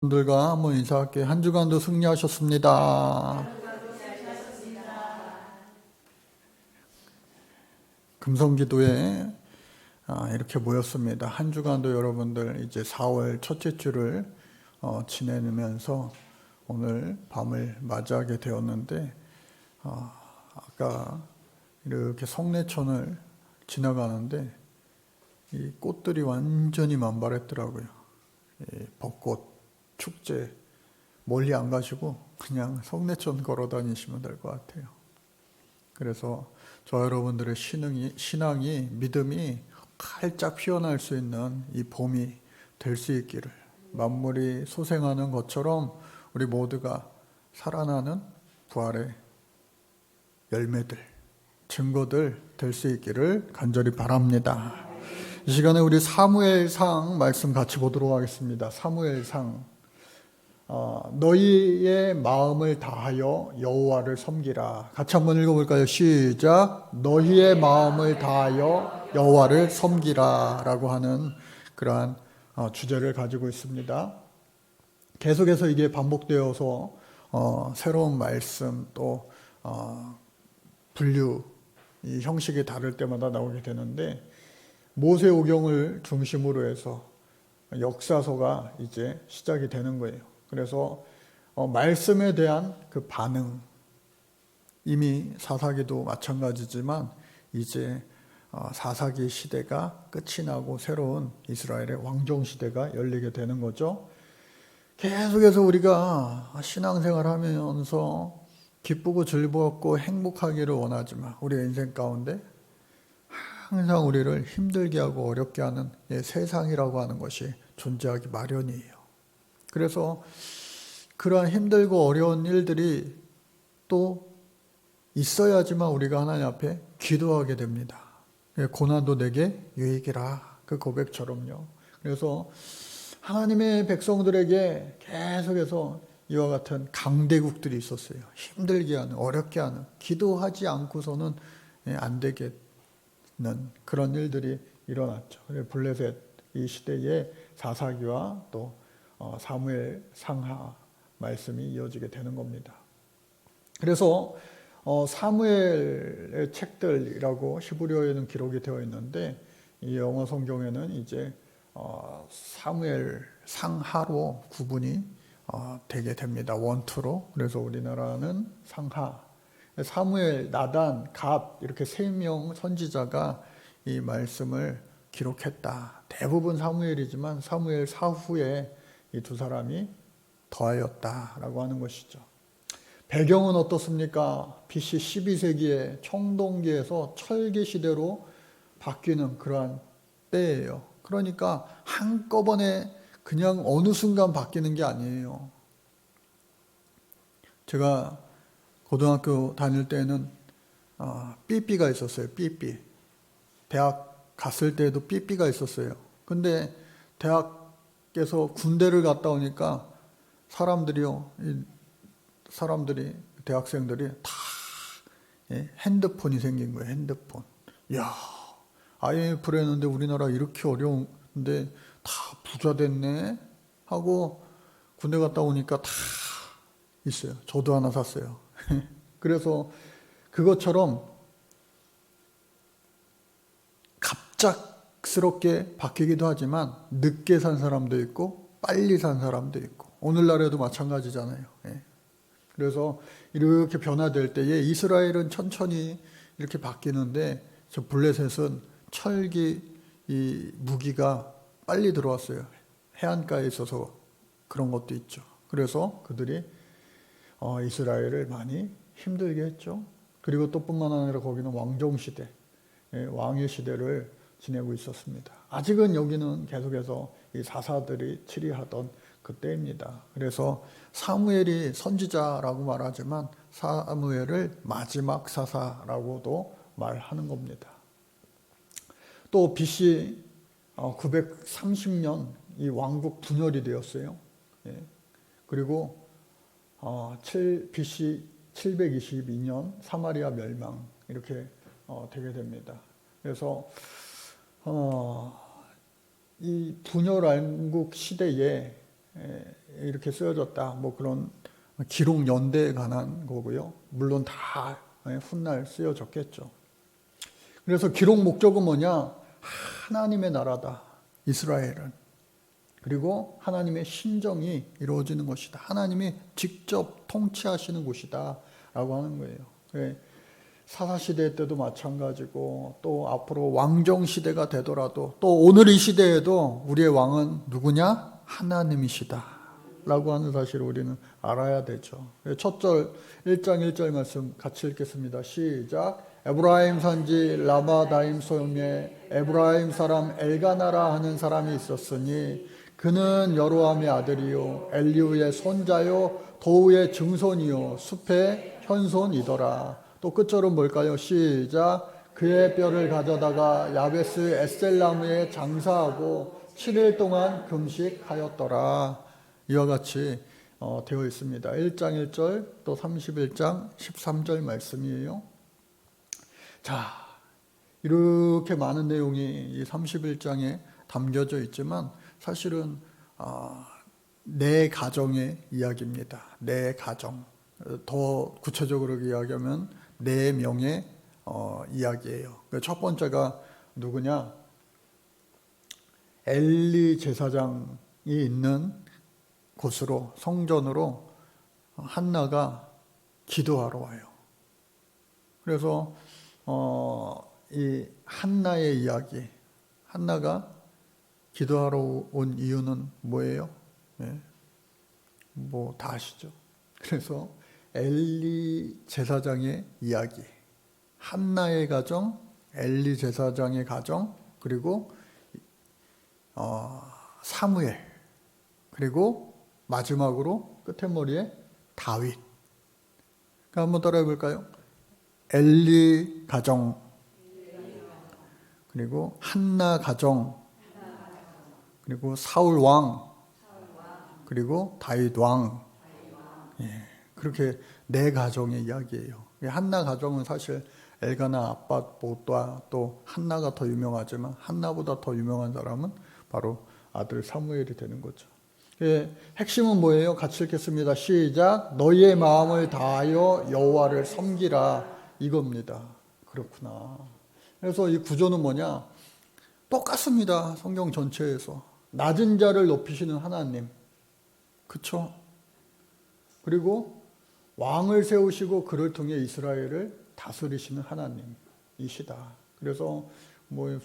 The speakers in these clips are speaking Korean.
분들과 한번 인사할게요. 한 주간도 승리하셨습니다. 금성기도에 이렇게 모였습니다. 한 주간도 여러분들 이제 4월 첫째 주를 지내면서 오늘 밤을 맞이하게 되었는데 아까 이렇게 성내천을 지나가는데 이 꽃들이 완전히 만발했더라고요. 이 벚꽃 축제 멀리 안 가시고 그냥 성내천 걸어 다니시면 될 것 같아요. 그래서 저 여러분들의 신앙이 믿음이 활짝 피어날 수 있는 이 봄이 될 수 있기를, 만물이 소생하는 것처럼 우리 모두가 살아나는 부활의 열매들, 증거들 될 수 있기를 간절히 바랍니다. 이 시간에 우리 사무엘상 말씀 같이 보도록 하겠습니다. 사무엘상. 너희의 마음을 다하여 여호와를 섬기라. 같이 한번 읽어볼까요? 시작. 너희의 마음을 다하여 여호와를 섬기라 라고 하는 그러한 주제를 가지고 있습니다. 계속해서 이게 반복되어서 새로운 말씀 또 분류 이 형식이 다를 때마다 나오게 되는데, 모세오경을 중심으로 해서 역사서가 이제 시작이 되는 거예요. 그래서 말씀에 대한 그 반응, 이미 사사기도 마찬가지지만 이제 사사기 시대가 끝이 나고 새로운 이스라엘의 왕정 시대가 열리게 되는 거죠. 계속해서 우리가 신앙생활 하면서 기쁘고 즐겁고 행복하기를 원하지만 우리의 인생 가운데 항상 우리를 힘들게 하고 어렵게 하는 세상이라고 하는 것이 존재하기 마련이에요. 그래서 그러한 힘들고 어려운 일들이 또 있어야지만 우리가 하나님 앞에 기도하게 됩니다. 고난도 내게 유익이라, 그 고백처럼요. 그래서 하나님의 백성들에게 계속해서 이와 같은 강대국들이 있었어요. 힘들게 하는, 어렵게 하는, 기도하지 않고서는 안 되겠는 그런 일들이 일어났죠. 블레셋 이 시대에 사사기와 또 사무엘 상하 말씀이 이어지게 되는 겁니다. 그래서 사무엘의 책들이라고 히브리어에는 기록이 되어 있는데, 이 영어 성경에는 이제 사무엘 상하로 구분이 되게 됩니다. 원투로. 그래서 우리나라는 상하. 사무엘, 나단, 갓 이렇게 3명 선지자가 이 말씀을 기록했다. 대부분 사무엘이지만 사무엘 사후에 이 두 사람이 더하였다라고 하는 것이죠. 배경은 어떻습니까? BC 12세기에 청동기에서 철기 시대로 바뀌는 그러한 때예요. 그러니까 한꺼번에 그냥 어느 순간 바뀌는 게 아니에요. 제가 고등학교 다닐 때는 삐삐가 있었어요. 삐삐. 대학 갔을 때도 삐삐가 있었어요. 근데 대학에서 군대를 갔다 오니까 대학생들이 다 핸드폰이 생긴 거예요. 핸드폰. 야, IMF를 했는데 우리나라 이렇게 어려운데 다 부자 됐네 하고 군대 갔다 오니까 다 있어요. 저도 하나 샀어요. 그래서 그것처럼 갑작스럽게 바뀌기도 하지만 늦게 산 사람도 있고 빨리 산 사람도 있고, 오늘날에도 마찬가지잖아요. 그래서 이렇게 변화될 때에 이스라엘은 천천히 이렇게 바뀌는데, 저 블레셋은 철기 이 무기가 빨리 들어왔어요. 해안가에 있어서 그런 것도 있죠. 그래서 그들이 이스라엘을 많이 힘들게 했죠. 그리고 또 뿐만 아니라 거기는 왕정시대, 왕의 시대를 지내고 있었습니다. 아직은 여기는 계속해서 이 사사들이 치리하던 그때입니다. 그래서 사무엘이 선지자라고 말하지만 사무엘을 마지막 사사라고도 말하는 겁니다. 또 BC 930년 이 왕국 분열이 되었어요. 그리고 BC 722년 사마리아 멸망 이렇게 되게 됩니다. 그래서 이 분열 왕국 시대에 이렇게 쓰여졌다. 뭐 그런 기록 연대에 관한 거고요. 물론 다 훗날 쓰여졌겠죠. 그래서 기록 목적은 뭐냐? 하나님의 나라다. 이스라엘은. 그리고 하나님의 신정이 이루어지는 것이다. 하나님이 직접 통치하시는 곳이다. 라고 하는 거예요. 사사시대 때도 마찬가지고 또 앞으로 왕정시대가 되더라도 또 오늘 이 시대에도 우리의 왕은 누구냐? 하나님이시다. 라고 하는 사실을 우리는 알아야 되죠. 첫 절 1장 1절 말씀 같이 읽겠습니다. 시작. 에브라임 산지 라마다임 소용에 에브라임 사람 엘가나라 하는 사람이 있었으니 그는 여로함의 아들이요 엘리우의 손자요 도우의 증손이요 숲의 현손이더라. 또 끝절은 뭘까요? 시작. 그의 뼈를 가져다가 야베스 에셀나무에 장사하고 7일 동안 금식하였더라. 이와 같이 되어 있습니다. 1장 1절 또 31장 13절 말씀이에요. 자, 이렇게 많은 내용이 이 31장에 담겨져 있지만 사실은 내 가정의 이야기입니다. 내 가정. 더 구체적으로 이야기하면 내 명의 이야기예요. 첫 번째가 누구냐? 엘리 제사장이 있는 곳으로 성전으로 한나가 기도하러 와요. 그래서 이 한나의 이야기, 한나가 기도하러 온 이유는 뭐예요? 뭐 다 아시죠? 그래서 엘리 제사장의 이야기, 한나의 가정, 엘리 제사장의 가정, 그리고 사무엘, 그리고 마지막으로 끝머리에 다윗. 한번 따라해 볼까요? 엘리 가정, 그리고 한나 가정, 그리고 사울 왕, 그리고 다윗 왕. 그렇게 네 가정의 이야기예요. 한나 가정은 사실 엘가나 아빠보다 또 한나가 더 유명하지만 한나보다 더 유명한 사람은 바로 아들 사무엘이 되는 거죠. 핵심은 뭐예요? 같이 읽겠습니다. 시작. 너희의 마음을 다하여 여호와를 섬기라. 이겁니다. 그렇구나. 그래서 이 구조는 뭐냐? 똑같습니다. 성경 전체에서. 낮은 자를 높이시는 하나님. 그쵸? 그리고 왕을 세우시고 그를 통해 이스라엘을 다스리시는 하나님이시다. 그래서 뭐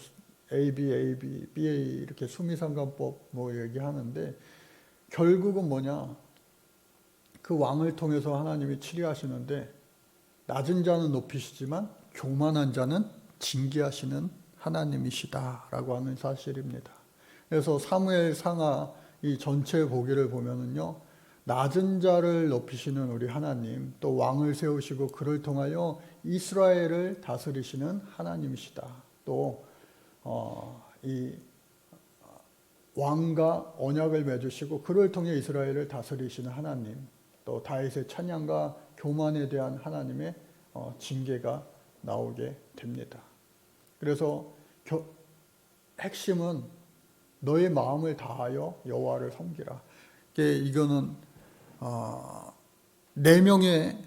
AB, BA 이렇게 수미상관법 뭐 얘기하는데 결국은 뭐냐? 그 왕을 통해서 하나님이 치리하시는데 낮은 자는 높이시지만 교만한 자는 징계하시는 하나님이시다라고 하는 사실입니다. 그래서 사무엘 상하 이 전체 보기를 보면은요, 낮은 자를 높이시는 우리 하나님, 또 왕을 세우시고 그를 통하여 이스라엘을 다스리시는 하나님이시다. 또 이 왕과 언약을 맺으시고 그를 통해 이스라엘을 다스리시는 하나님, 또 다윗의 찬양과 교만에 대한 하나님의 징계가 나오게 됩니다. 그래서 핵심은 너의 마음을 다하여 여호와를 섬기라. 이거는 4명의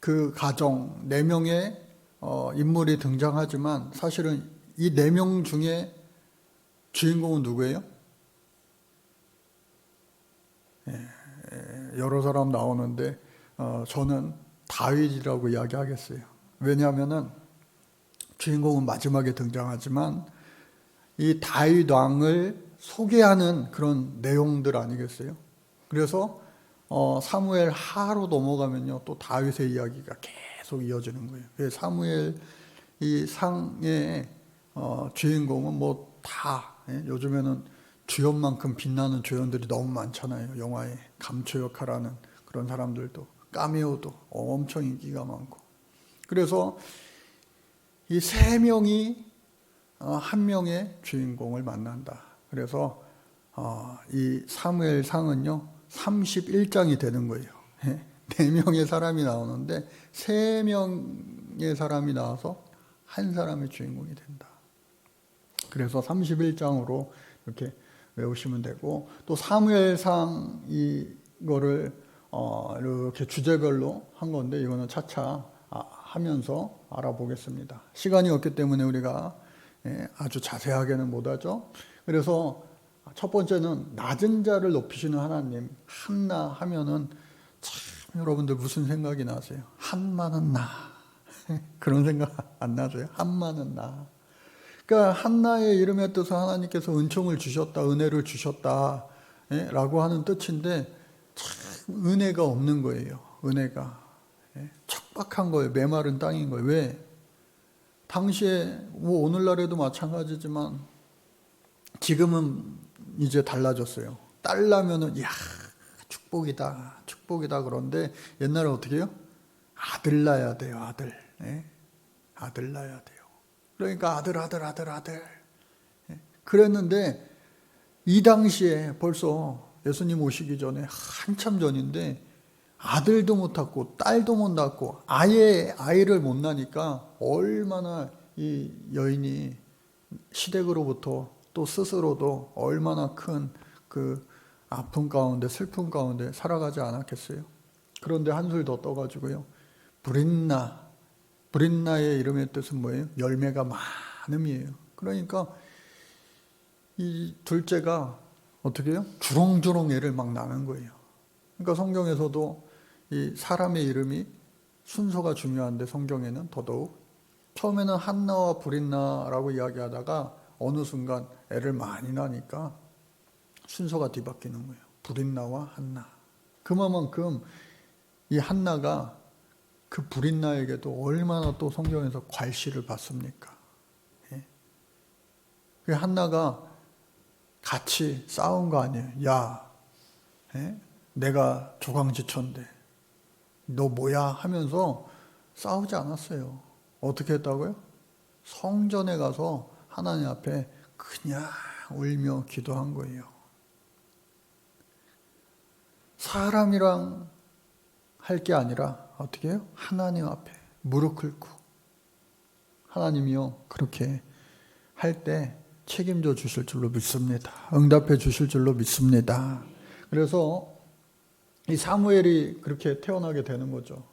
그 가정, 4명의 인물이 등장하지만 사실은 이 4명 중에 주인공은 누구예요? 여러 사람 나오는데 저는 다윗이라고 이야기하겠어요. 왜냐하면은 주인공은 마지막에 등장하지만 이 다윗 왕을 소개하는 그런 내용들 아니겠어요? 그래서 사무엘 하로 넘어가면요, 또 다윗의 이야기가 계속 이어지는 거예요. 사무엘 이 상의 주인공은 뭐 다 요즘에는 주연만큼 빛나는 주연들이 너무 많잖아요. 영화에 감초 역할하는 그런 사람들도 카메오도 엄청 인기가 많고. 그래서 이 3명이 한 명의 주인공을 만난다. 그래서 이 사무엘 상은요 31장이 되는 거예요. 4명의 사람이 나오는데 3명의 사람이 나와서 한 사람의 주인공이 된다. 그래서 31장으로 이렇게 외우시면 되고, 또 사무엘상 이거를 이렇게 주제별로 한 건데 이거는 차차 하면서 알아보겠습니다. 시간이 없기 때문에 우리가 아주 자세하게는 못하죠. 그래서 첫 번째는 낮은 자를 높이시는 하나님, 한나 하면은 참 여러분들 무슨 생각이 나세요? 한마는 나. 그런 생각 안 나세요? 한마는 나. 그러니까 한나의 이름의 뜻은 하나님께서 은총을 주셨다, 은혜를 주셨다 라고 하는 뜻인데 참 은혜가 없는 거예요. 은혜가. 척박한 거예요. 메마른 땅인 거예요. 왜? 당시에 뭐 오늘날에도 마찬가지지만 지금은 이제 달라졌어요. 딸 나면은 이야 축복이다 축복이다. 그런데 옛날에 어떻게 해요? 아들 낳아야 돼요. 아들. 아들 낳아야 돼요. 그러니까 아들. 그랬는데 이 당시에 벌써 예수님 오시기 전에 한참 전인데 아들도 못 낳고 딸도 못 낳고 아예 아이를 못 낳으니까 얼마나 이 여인이 시댁으로부터 또 스스로도 얼마나 큰 그 아픔 가운데 슬픔 가운데 살아가지 않았겠어요. 그런데 한술 더 떠가지고요. 브린나의 이름의 뜻은 뭐예요? 열매가 많음이에요. 그러니까 이 둘째가 어떻게 해요? 주렁주렁 애를 막 낳는 거예요. 그러니까 성경에서도 이 사람의 이름이 순서가 중요한데 성경에는 더더욱 처음에는 한나와 브린나라고 이야기하다가 어느 순간 애를 많이 낳으니까 순서가 뒤바뀌는 거예요. 브린나와 한나. 그만큼 이 한나가 그 브린나에게도 얼마나 또 성경에서 괄시를 받습니까? 그 한나가 같이 싸운 거 아니에요. 야, 내가 조강지천데 너 뭐야 하면서 싸우지 않았어요. 어떻게 했다고요? 성전에 가서 하나님 앞에 그냥 울며 기도한 거예요. 사람이랑 할 게 아니라 어떻게 해요? 하나님 앞에 무릎 꿇고 하나님이요 그렇게 할 때 책임져 주실 줄로 믿습니다. 응답해 주실 줄로 믿습니다. 그래서 이 사무엘이 그렇게 태어나게 되는 거죠.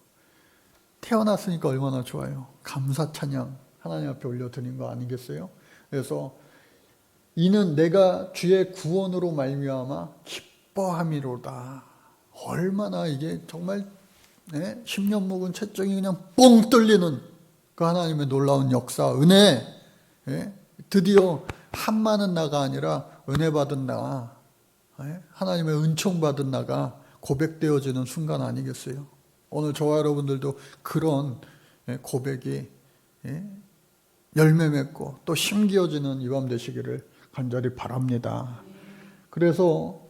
태어났으니까 얼마나 좋아요. 감사 찬양 하나님 앞에 올려드린 거 아니겠어요? 그래서 이는 내가 주의 구원으로 말미암아 기뻐함이로다. 얼마나 이게 정말 10년 묵은 채정이 그냥 뻥 뚫리는 그 하나님의 놀라운 역사, 은혜. 드디어 한마는 나가 아니라 은혜 받은 나, 하나님의 은총 받은 나가 고백되어지는 순간 아니겠어요? 오늘 저와 여러분들도 그런 고백이 열매 맺고 또 힘기어지는 이 밤 되시기를 간절히 바랍니다. 그래서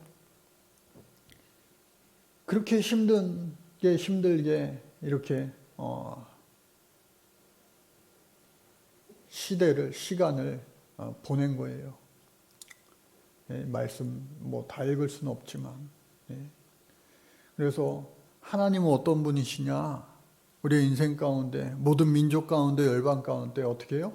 그렇게 힘들게 이렇게 시간을 보낸 거예요. 말씀 뭐 다 읽을 수는 없지만. 그래서 하나님은 어떤 분이시냐? 우리의 인생 가운데 모든 민족 가운데 열방 가운데 어떻게 해요?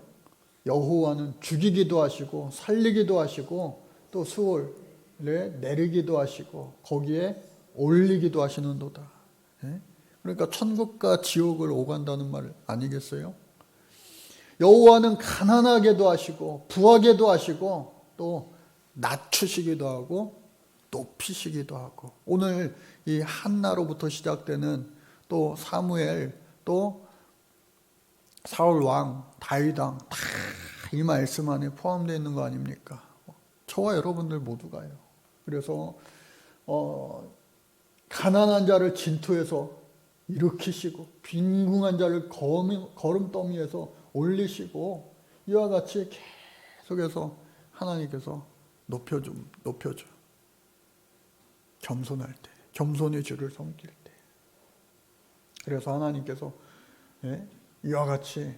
여호와는 죽이기도 하시고 살리기도 하시고 또 수월에 내리기도 하시고 거기에 올리기도 하시는도다. 그러니까 천국과 지옥을 오간다는 말 아니겠어요? 여호와는 가난하게도 하시고 부하게도 하시고 또 낮추시기도 하고 높이시기도 하고 오늘 이 한나로부터 시작되는 또 사무엘 또 사울 왕 다윗 왕 다 이 말씀 안에 포함되어 있는 거 아닙니까? 저와 여러분들 모두가요. 그래서 가난한 자를 진토에서 일으키시고 빈궁한 자를 거름더미에서 올리시고 이와 같이 계속해서 하나님께서 높여줘. 겸손할 때, 겸손히 주를 섬길 때. 그래서 하나님께서 이와 같이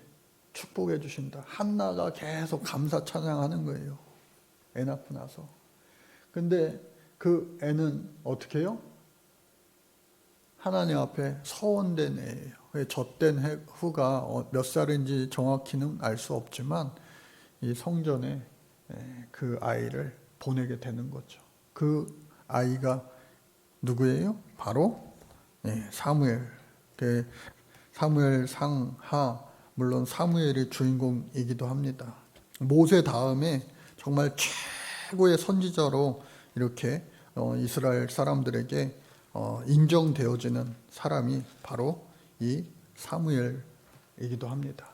축복해 주신다. 한나가 계속 감사 찬양하는 거예요. 애 낳고 나서. 근데 그 애는 어떻게 해요? 하나님 앞에 서원된 애예요. 젖된 후가 몇 살인지 정확히는 알 수 없지만 이 성전에 그 아이를 보내게 되는 거죠. 그 아이가 누구예요? 바로 사무엘. 사무엘 상하, 물론 사무엘이 주인공이기도 합니다. 모세 다음에 정말 최고의 선지자로 이렇게 이스라엘 사람들에게 인정되어지는 사람이 바로 이 사무엘이기도 합니다.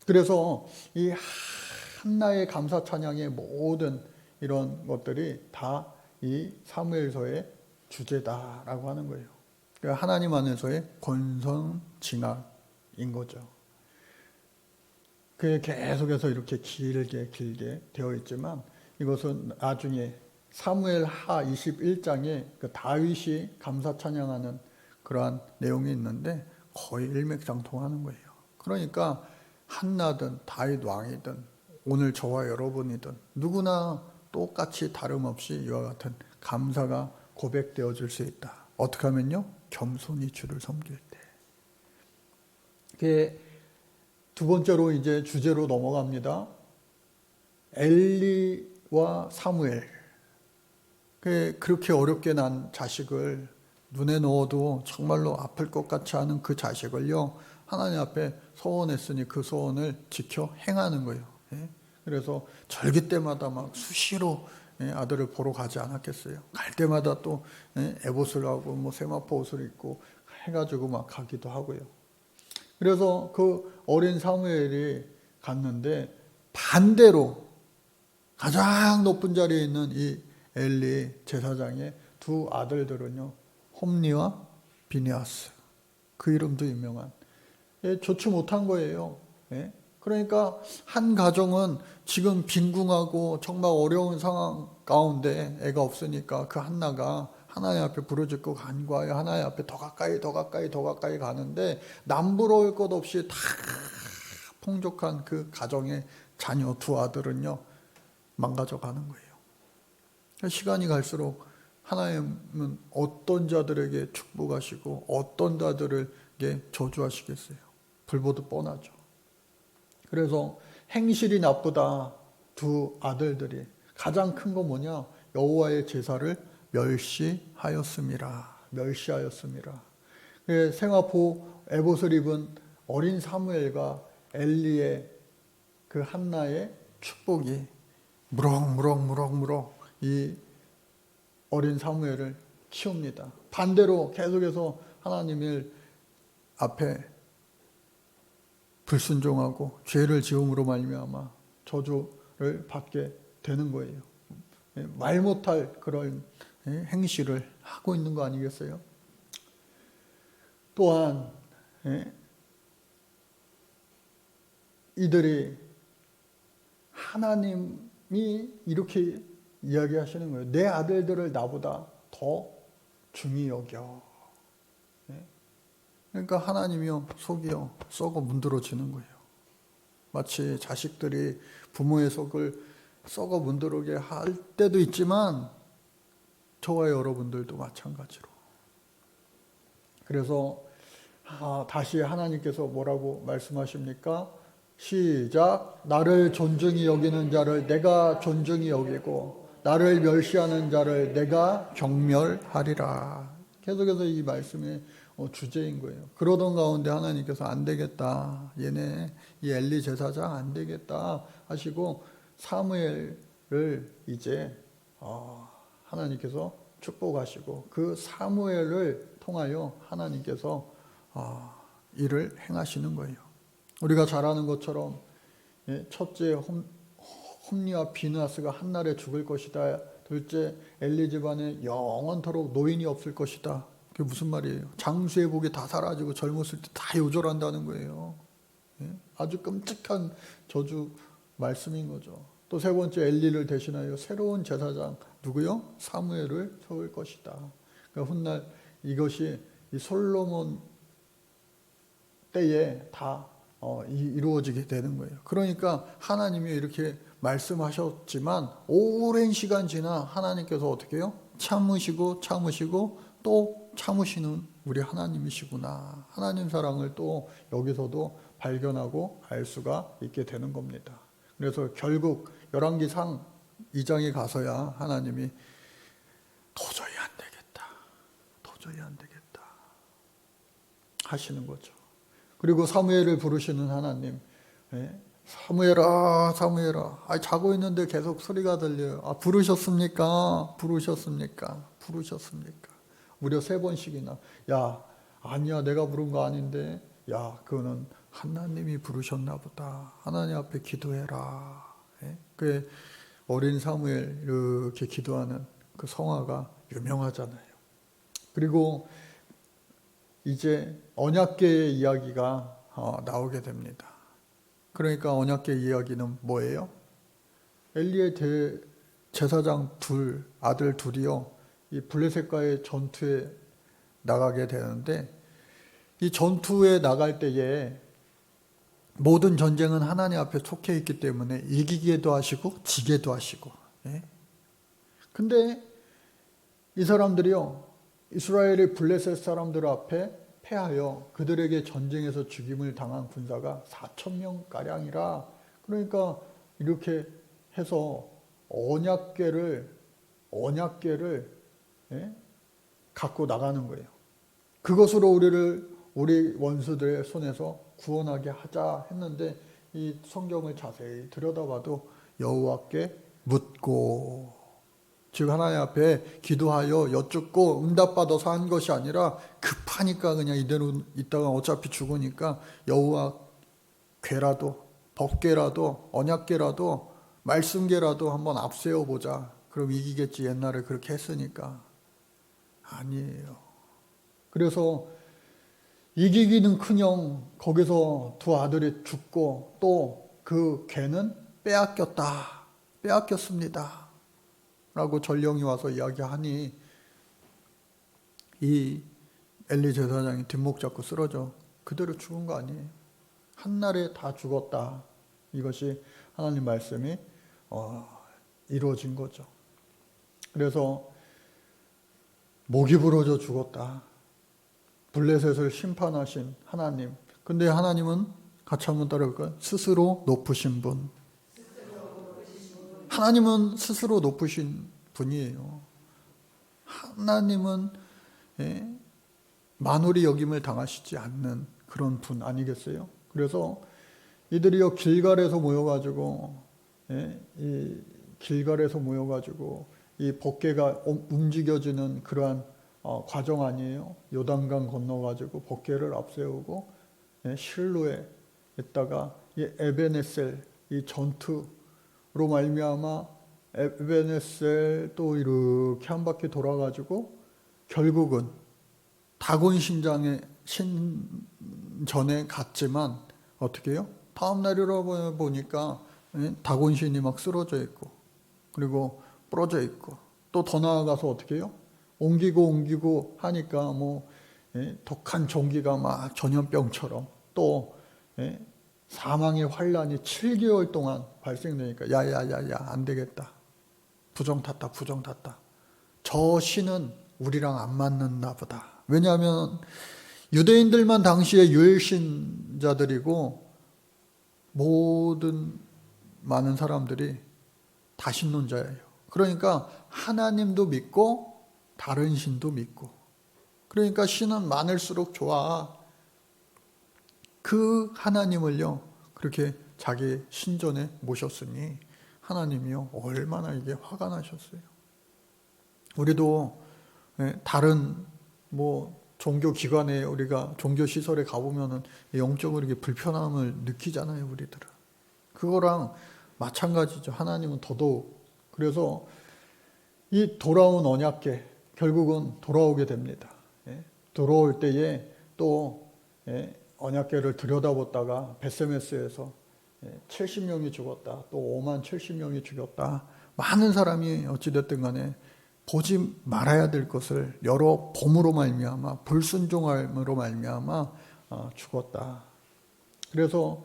그래서 이 한나의 감사 찬양의 모든 이런 것들이 다 이 사무엘서의 주제다라고 하는 거예요. 그러니까 하나님 안에서의 권선징악인 거죠. 그게 계속해서 이렇게 길게 되어 있지만 이것은 나중에 사무엘하 21장에 그 다윗이 감사 찬양하는 그러한 내용이 있는데 거의 일맥상통하는 거예요. 그러니까 한나든 다윗 왕이든 오늘 저와 여러분이든 누구나 똑같이 다름없이 이와 같은 감사가 고백되어질 수 있다. 어떻게 하면요? 겸손히 주를 섬길 때. 두 번째로 이제 주제로 넘어갑니다. 엘리와 사무엘. 그렇게 어렵게 난 자식을 눈에 넣어도 정말로 아플 것 같이 하는 그 자식을요, 하나님 앞에 소원했으니 그 소원을 지켜 행하는 거예요. 그래서 절기 때마다 막 수시로 아들을 보러 가지 않았겠어요. 갈 때마다 또 에봇을 하고 뭐 세마포 옷을 입고 해가지고 막 가기도 하고요. 그래서 그 어린 사무엘이 갔는데 반대로 가장 높은 자리에 있는 이 엘리 제사장의 두 아들들은요, 홈리와 비느하스, 그 이름도 유명한, 좋지 못한 거예요. 그러니까 한 가정은 지금 빈궁하고 정말 어려운 상황 가운데 애가 없으니까 그 한나가 하나님 앞에 부르짖고 간구하여 하나님 앞에 더 가까이 가는데 남부러울 것 없이 다 풍족한 그 가정의 자녀 두 아들은요, 망가져 가는 거예요. 시간이 갈수록 하나님은 어떤 자들에게 축복하시고 어떤 자들에게 저주하시겠어요? 불보듯 뻔하죠. 그래서 행실이 나쁘다 두 아들들이 가장 큰 거 뭐냐? 여호와의 제사를 멸시하였습니다. 세마포 에봇을 입은 어린 사무엘과 엘리의 그 한나의 축복이 무럭무럭 이 어린 사무엘을 키웁니다. 반대로 계속해서 하나님을 앞에 불순종하고 죄를 지음으로 말미암아 저주를 받게 되는 거예요. 말 못할 그런 행실을 하고 있는 거 아니겠어요? 또한 이들이 하나님이 이렇게 이야기하시는 거예요. 내 아들들을 나보다 더 중히 여겨. 그러니까 하나님이요, 속이요 썩어 문드러지는 거예요. 마치 자식들이 부모의 속을 썩어 문드러게 할 때도 있지만 저와 여러분들도 마찬가지로. 그래서 다시 하나님께서 뭐라고 말씀하십니까? 시작. 나를 존중히 여기는 자를 내가 존중히 여기고 나를 멸시하는 자를 내가 경멸하리라. 계속해서 이 말씀의 주제인 거예요. 그러던 가운데 하나님께서 안 되겠다, 얘네 이 엘리 제사장 안 되겠다 하시고 사무엘을 이제 하나님께서 축복하시고 그 사무엘을 통하여 하나님께서 일을 행하시는 거예요. 우리가 잘 아는 것처럼 첫째 홈리와 비느하스가 한날에 죽을 것이다. 둘째 엘리 집안에 영원토록 노인이 없을 것이다. 그게 무슨 말이에요? 장수의 복이 다 사라지고 젊었을 때 다 요절한다는 거예요. 아주 끔찍한 저주 말씀인 거죠. 또 세 번째 엘리를 대신하여 새로운 제사장 누구요? 사무엘을 세울 것이다. 그러니까 훗날 이것이 이 솔로몬 때에 다 이루어지게 되는 거예요. 그러니까 하나님이 이렇게 말씀하셨지만 오랜 시간 지나 하나님께서 어떻게 해요? 참으시고 또 참으시는 우리 하나님이시구나. 하나님 사랑을 또 여기서도 발견하고 알 수가 있게 되는 겁니다. 그래서 결국 열왕기상 2장에 가서야 하나님이 도저히 안 되겠다 하시는 거죠. 그리고 사무엘을 부르시는 하나님, 사무엘아, 사무엘아. 자고 있는데 계속 소리가 들려요. 부르셨습니까? 무려 3번씩이나. 야, 아니야, 내가 부른 거 아닌데. 야, 그거는 하나님이 부르셨나 보다. 하나님 앞에 기도해라. 그 어린 사무엘 이렇게 기도하는 그 성화가 유명하잖아요. 그리고 이제 언약궤의 이야기가 나오게 됩니다. 그러니까 언약궤 이야기는 뭐예요? 엘리의 제사장 아들 둘이요, 이 블레셋과의 전투에 나가게 되는데, 이 전투에 나갈 때에 모든 전쟁은 하나님 앞에 속해 있기 때문에 이기기도 하시고 지게도 하시고. 근데 이 사람들이요, 이스라엘의 블레셋 사람들 앞에 패하여 그들에게 전쟁에서 죽임을 당한 군사가 4,000명 가량이라. 그러니까 이렇게 해서 언약궤를 갖고 나가는 거예요. 그것으로 우리 원수들의 손에서 구원하게 하자 했는데, 이 성경을 자세히 들여다봐도 여호와께 묻고, 즉 하나님 앞에 기도하여 여쭙고 응답받아서 한 것이 아니라 급하니까 그냥 이대로 있다가 어차피 죽으니까 여호와 궤라도 법궤라도 언약궤라도 말씀궤라도 한번 앞세워보자. 그럼 이기겠지. 옛날에 그렇게 했으니까. 아니에요. 그래서 이기기는 커녕 거기서 두 아들이 죽고 또 그 궤는 빼앗겼습니다 라고 전령이 와서 이야기하니, 이 엘리 제사장이 뒷목 잡고 쓰러져 그대로 죽은 거 아니에요. 한날에 다 죽었다. 이것이 하나님 말씀이 이루어진 거죠. 그래서 목이 부러져 죽었다. 블레셋을 심판하신 하나님. 근데 하나님은 같이 한번 따라볼까요? 스스로 높으신 분. 하나님은 스스로 높으신 분이에요. 하나님은 만홀히 여김을 당하시지 않는 그런 분 아니겠어요? 그래서 이들이요 길갈에서 모여가지고 이 법궤가 움직여지는 그러한 과정 아니에요? 요단강 건너가지고 법궤를 앞세우고 실로에 있다가 이 에베네셀, 이 전투로 말미암아 에베네셀 또 이렇게 한 바퀴 돌아가지고 결국은 다곤 신전에 갔지만 어떻게 해요? 다음 날이라 보니까 다곤 신이 막 쓰러져 있고, 그리고 부러져 있고, 또 더 나아가서 어떻게 해요? 옮기고 하니까 독한 종기가 막 전염병처럼 또 사망의 환란이 7개월 동안 발생되니까 야야야야 안 되겠다. 부정 탔다. 저 신은 우리랑 안 맞는다 보다. 왜냐하면 유대인들만 당시에 유일신자들이고 모든 많은 사람들이 다신론자예요. 그러니까 하나님도 믿고 다른 신도 믿고, 그러니까 신은 많을수록 좋아. 그 하나님을요 그렇게 자기 신전에 모셨으니 하나님이요 얼마나 이게 화가 나셨어요. 우리도 다른 종교 기관에, 우리가 종교 시설에 가보면은 영적으로 이렇게 불편함을 느끼잖아요. 우리들은 그거랑 마찬가지죠. 하나님은 더더욱. 그래서 이 돌아온 언약궤 결국은 돌아오게 됩니다. 돌아올 때에 또 언약궤를 들여다보다가 벳세메스에서 70명이 죽었다. 또 5만 70명이 죽였다. 많은 사람이 어찌됐든 간에 보지 말아야 될 것을 여러 범으로 말미암아, 불순종함으로 말미암아 죽었다. 그래서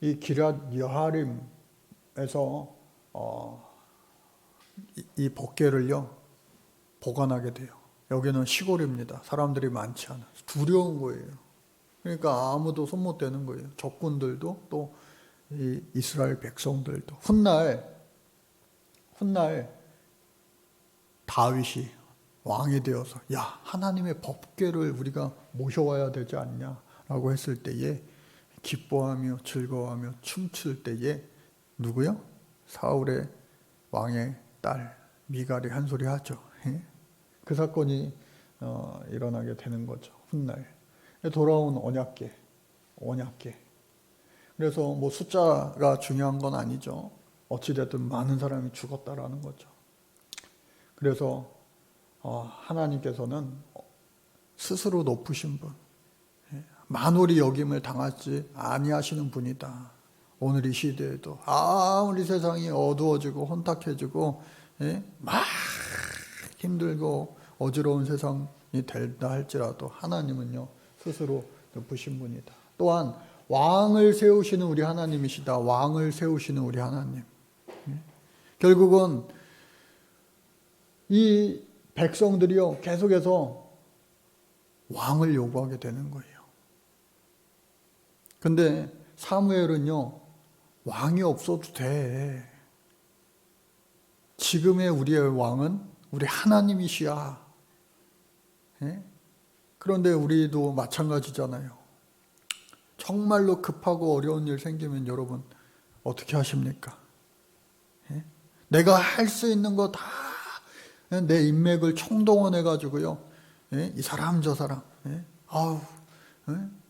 이 기럇 여하림에서 이 법궤를요 보관하게 돼요. 여기는 시골입니다. 사람들이 많지 않아요. 두려운 거예요. 그러니까 아무도 손 못 대는 거예요. 적군들도 또 이 이스라엘 백성들도. 훗날 훗날 다윗이 왕이 되어서 야, 하나님의 법궤를 우리가 모셔와야 되지 않냐라고 했을 때에 기뻐하며 즐거워하며 춤출 때에 누구요? 사울의 왕의 딸 미갈이 한 소리 하죠. 그 사건이 일어나게 되는 거죠. 훗날 돌아온 언약궤. 그래서 뭐 숫자가 중요한 건 아니죠. 어찌됐든 많은 사람이 죽었다라는 거죠. 그래서 하나님께서는 스스로 높으신 분, 만홀히 여김을 당하지 아니하시는 분이다. 오늘 이 시대에도 아무리 세상이 어두워지고 혼탁해지고 막 힘들고 어지러운 세상이 된다 할지라도 하나님은요 스스로 높으신 분이다. 또한 왕을 세우시는 우리 하나님이시다. 왕을 세우시는 우리 하나님. 결국은 이 백성들이요 계속해서 왕을 요구하게 되는 거예요. 근데 사무엘은요 왕이 없어도 돼. 지금의 우리의 왕은 우리 하나님이시야. 그런데 우리도 마찬가지잖아요. 정말로 급하고 어려운 일 생기면 여러분 어떻게 하십니까? 내가 할 수 있는 거 다 내 인맥을 총동원해 가지고요. 이 사람 저 사람. 아우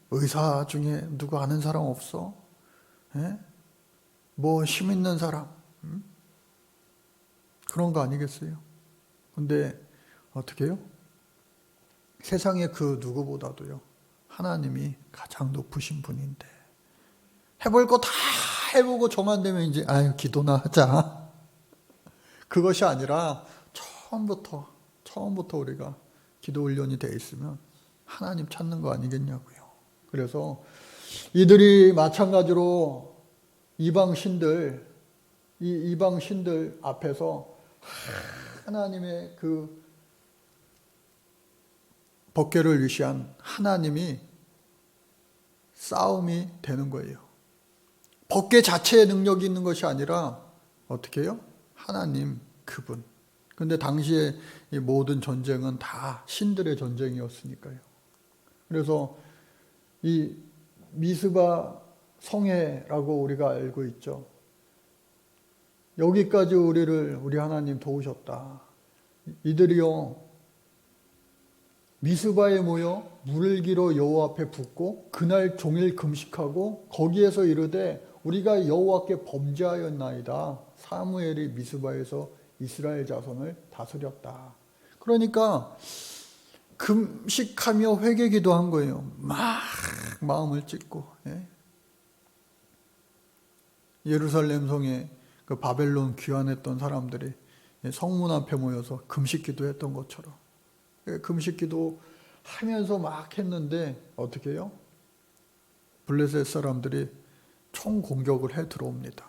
의사 중에 누구 아는 사람 없어? 뭐 힘 있는 사람. 그런 거 아니겠어요? 근데 어떻게 해요? 세상에 그 누구보다도요. 하나님이 가장 높으신 분인데 해볼 거 다 해보고 정 안 되면 이제 아유 기도나 하자. 그것이 아니라 처음부터 우리가 기도 훈련이 돼 있으면 하나님 찾는 거 아니겠냐고요. 그래서 이들이 마찬가지로 이방 신들 앞에서 하나님의 그 법궤를 위시한 하나님이 싸움이 되는 거예요. 법궤 자체의 능력이 있는 것이 아니라 어떻게 해요? 하나님 그분. 근데 당시에 이 모든 전쟁은 다 신들의 전쟁이었으니까요. 그래서 이 미스바 성회라고 우리가 알고 있죠. 여기까지 우리 하나님 도우셨다. 이들이요 미스바에 모여 물을 길어 여호와 앞에 붓고 그날 종일 금식하고 거기에서 이르되 우리가 여호와께 범죄하였나이다. 사무엘이 미스바에서 이스라엘 자손을 다스렸다. 그러니까 금식하며 회개 기도한 거예요. 막 마음을 찢고 예루살렘 성에 그 바벨론 귀환했던 사람들이 성문 앞에 모여서 금식 기도했던 것처럼 금식 기도 하면서 막 했는데 어떻게 해요? 블레셋 사람들이 총 공격을 해 들어옵니다.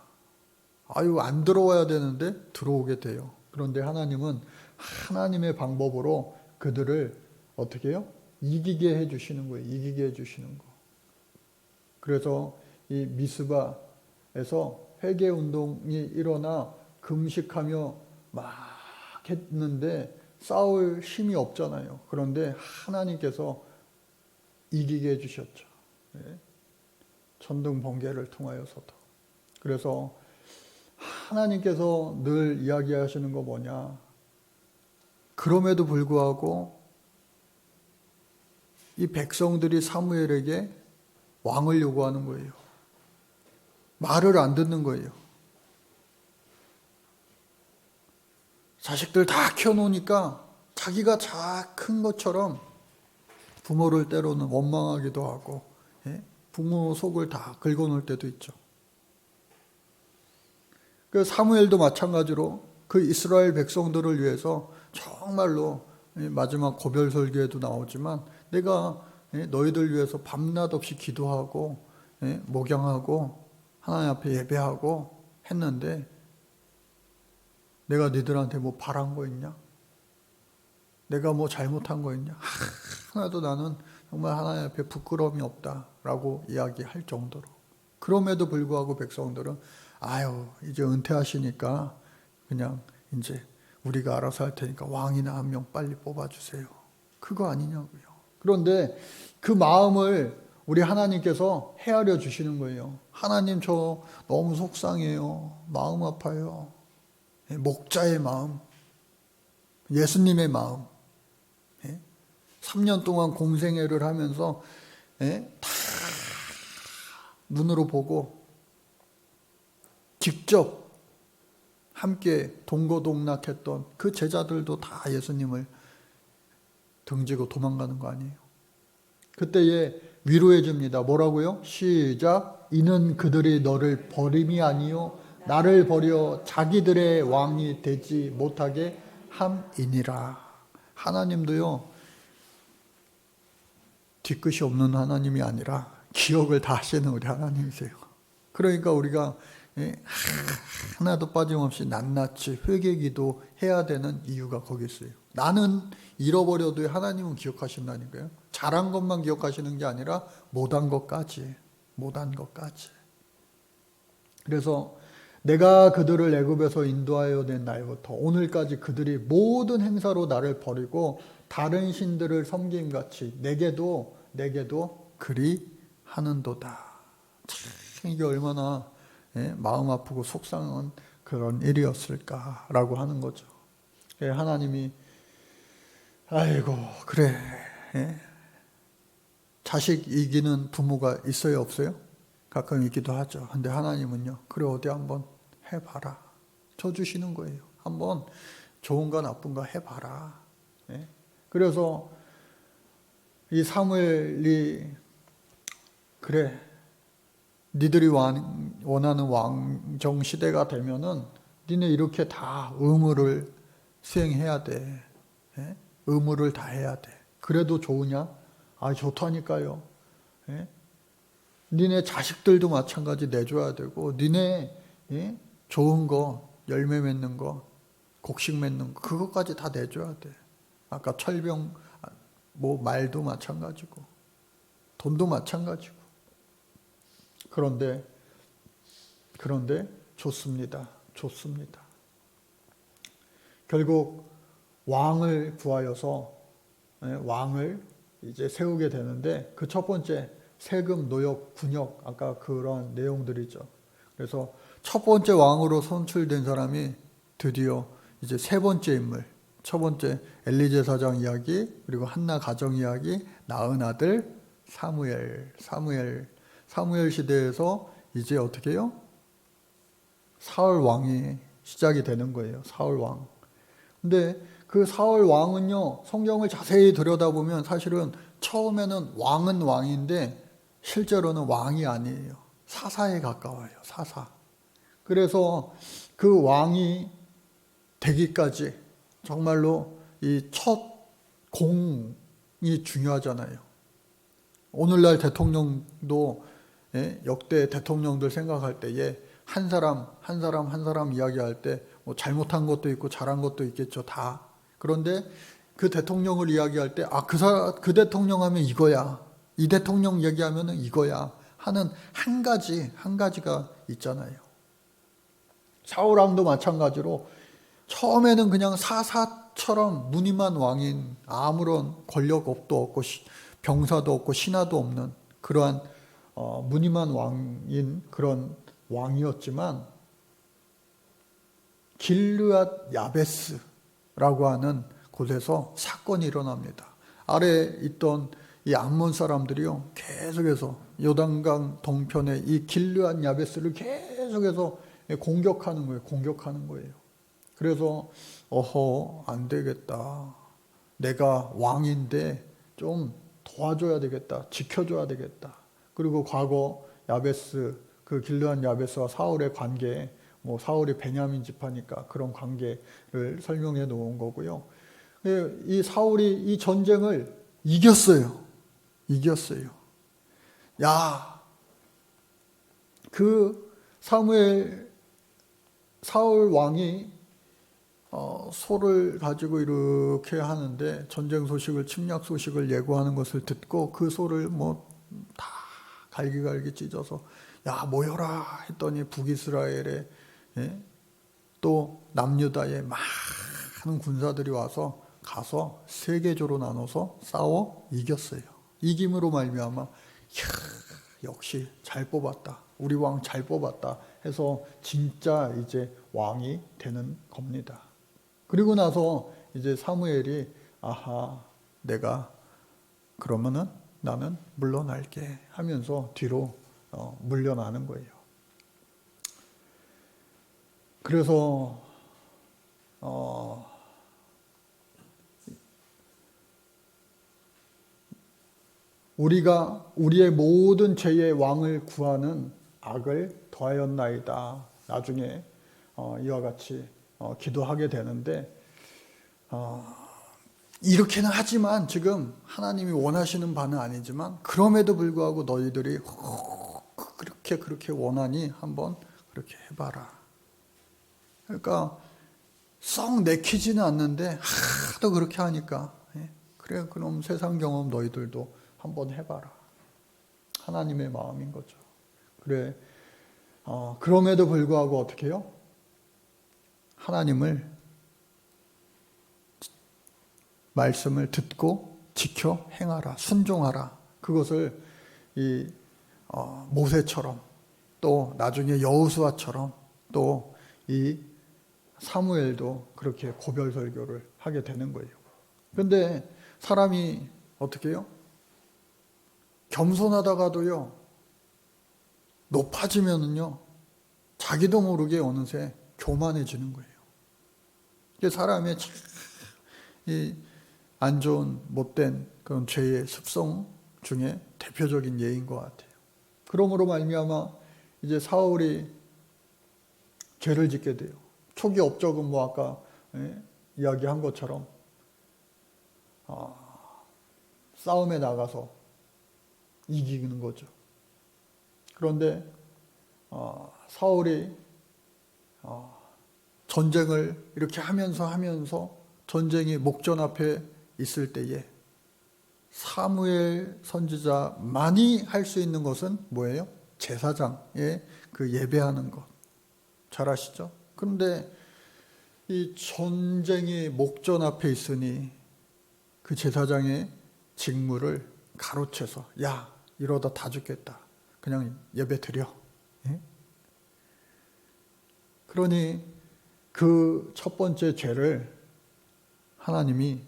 아유 안 들어와야 되는데 들어오게 돼요. 그런데 하나님은 하나님의 방법으로 그들을 어떻게 해요? 이기게 해주시는 거예요. 이기게 해주시는 거. 그래서 이 미스바에서 회개 운동이 일어나 금식하며 막 했는데 싸울 힘이 없잖아요. 그런데 하나님께서 이기게 해주셨죠. 천둥 번개를 통하여서도. 그래서 하나님께서 늘 이야기하시는 거 뭐냐? 그럼에도 불구하고 이 백성들이 사무엘에게 왕을 요구하는 거예요. 말을 안 듣는 거예요. 자식들 다 키워놓으니까 자기가 다 큰 것처럼 부모를 때로는 원망하기도 하고 부모 속을 다 긁어놓을 때도 있죠. 그 사무엘도 마찬가지로 그 이스라엘 백성들을 위해서 정말로 마지막 고별 설교에도 나오지만 내가 너희들 위해서 밤낮 없이 기도하고 목양하고 하나님 앞에 예배하고 했는데 내가 너희들한테 뭐 바란 거 있냐? 내가 뭐 잘못한 거 있냐? 하나도 나는 정말 하나님 앞에 부끄러움이 없다라고 이야기할 정도로. 그럼에도 불구하고 백성들은 아유 이제 은퇴하시니까 그냥 이제 우리가 알아서 할 테니까 왕이나 한 명 빨리 뽑아주세요. 그거 아니냐고요. 그런데 그 마음을 우리 하나님께서 헤아려 주시는 거예요. 하나님, 저 너무 속상해요. 마음 아파요. 목자의 마음, 예수님의 마음. 3년 동안 공생애를 하면서 다 눈으로 보고 직접 함께 동거동락했던 그 제자들도 다 예수님을 등지고 도망가는 거 아니에요. 그때에 위로해 줍니다. 뭐라고요? 시작. 이는 그들이 너를 버림이 아니요 나를 버려 자기들의 왕이 되지 못하게 함이니라. 하나님도요, 뒤끝이 없는 하나님이 아니라 기억을 다 하시는 우리 하나님이세요. 그러니까 우리가 하나도 빠짐없이 낱낱이 회개기도 해야 되는 이유가 거기 있어요. 나는 잃어버려도 하나님은 기억하신다니까요. 잘한 것만 기억하시는 게 아니라 못한 것까지. 그래서 내가 그들을 애굽에서 인도하여 낸 날부터 오늘까지 그들이 모든 행사로 나를 버리고 다른 신들을 섬김같이 내게도 그리 하는도다. 참 이게 얼마나 마음 아프고 속상한 그런 일이었을까라고 하는 거죠. 하나님이 아이고 그래, 자식 이기는 부모가 있어요 없어요? 가끔 있기도 하죠. 근데 하나님은요, 그래 어디 한번 해봐라 쳐주시는 거예요. 한번 좋은가 나쁜가 해봐라. 그래서 이 사무엘이 그래 니들이 원하는 왕정 시대가 되면은 니네 이렇게 다 의무를 수행해야 돼. 의무를 다 해야 돼. 그래도 좋으냐? 아, 좋다니까요. 니네 자식들도 마찬가지 내줘야 되고, 니네 좋은 거, 열매 맺는 거, 곡식 맺는 거, 그것까지 다 내줘야 돼. 아까 철병, 뭐 말도 마찬가지고, 돈도 마찬가지고. 그런데 좋습니다. 결국 왕을 구하여서 왕을 이제 세우게 되는데 그 첫 번째 세금, 노역, 군역, 아까 그런 내용들이죠. 그래서 첫 번째 왕으로 선출된 사람이 드디어 이제 세 번째 인물, 첫 번째 엘리 제사장 이야기, 그리고 한나 가정 이야기, 낳은 아들 사무엘 시대에서 이제 어떻게 해요? 사울 왕이 시작이 되는 거예요. 사울 왕. 근데 그 사울 왕은요, 성경을 자세히 들여다보면 사실은 처음에는 왕은 왕인데 실제로는 왕이 아니에요. 사사에 가까워요. 사사. 그래서 그 왕이 되기까지 정말로 이 첫 공이 중요하잖아요. 오늘날 대통령도 역대 대통령들 생각할 때에 한 사람 이야기할 때 뭐 잘못한 것도 있고 잘한 것도 있겠죠, 다. 그런데 그 대통령을 이야기할 때 그 대통령 하면 이거야, 이 대통령 얘기하면 이거야 하는 한 가지가 있잖아요. 사울왕도 마찬가지로 처음에는 그냥 사사처럼 무늬만 왕인, 아무런 권력도 없고 병사도 없고 신하도 없는 그러한 무늬만 왕인 그런 왕이었지만 길르앗 야베스라고 하는 곳에서 사건이 일어납니다. 아래에 있던 이 암몬 사람들이요, 계속해서 요단강 동편의 이 길르앗 야베스를 계속해서 공격하는 거예요. 그래서 안 되겠다. 내가 왕인데 좀 도와줘야 되겠다. 지켜줘야 되겠다. 그리고 과거 야베스, 그 길르앗 야베스와 사울의 관계, 뭐 사울이 베냐민 지파니까 그런 관계를 설명해 놓은 거고요. 이 사울이 이 전쟁을 이겼어요. 야, 그 사울 왕이 소를 가지고 이렇게 하는데 전쟁 소식을, 침략 소식을 예고하는 것을 듣고 그 소를 뭐 다 갈기갈기 찢어서 야 모여라 했더니 북이스라엘에 또 또 남유다의 많은 군사들이 와서 가서 세 계조로 나눠서 싸워 이겼어요. 이김으로 말미암아 이야, 역시 잘 뽑았다. 우리 왕 잘 뽑았다 해서 진짜 이제 왕이 되는 겁니다. 그리고 나서 이제 사무엘이 아하, 내가 그러면은 나는 물러날게 하면서 뒤로 물러나는 거예요. 그래서 우리가 우리의 모든 죄의 왕을 구하는 악을 더하였나이다. 나중에 이와 같이 기도하게 되는데 이렇게는 하지만 지금 하나님이 원하시는 바는 아니지만 그럼에도 불구하고 너희들이 그렇게 원하니 한번 그렇게 해봐라. 그러니까 썩 내키지는 않는데 하도 그렇게 하니까 그래 그럼 세상 경험 너희들도 한번 해봐라. 하나님의 마음인 거죠. 그래 그럼에도 불구하고 어떻게 해요? 하나님을 말씀을 듣고 지켜 행하라. 순종하라. 그것을 이 모세처럼 또 나중에 여호수아처럼 또 이 사무엘도 그렇게 고별 설교를 하게 되는 거예요. 그런데 사람이 어떻게 해요? 겸손하다가도요, 높아지면은요, 자기도 모르게 어느새 교만해지는 거예요. 이게 사람의 이 안 좋은 못된 그런 죄의 습성 중에 대표적인 예인 것 같아요. 그러므로 말미암아 이제 사울이 죄를 짓게 돼요. 초기 업적은 뭐 아까 이야기한 것처럼 싸움에 나가서 이기는 거죠. 그런데 사울이 전쟁을 이렇게 하면서 전쟁이 목전 앞에 있을 때에 사무엘 선지자만이 할 수 있는 것은 뭐예요? 제사장의 그 예배하는 것. 잘 아시죠? 그런데 이 전쟁이 목전 앞에 있으니 그 제사장의 직무를 가로채서 야, 이러다 다 죽겠다. 그냥 예배 드려. 그러니 그 첫 번째 죄를 하나님이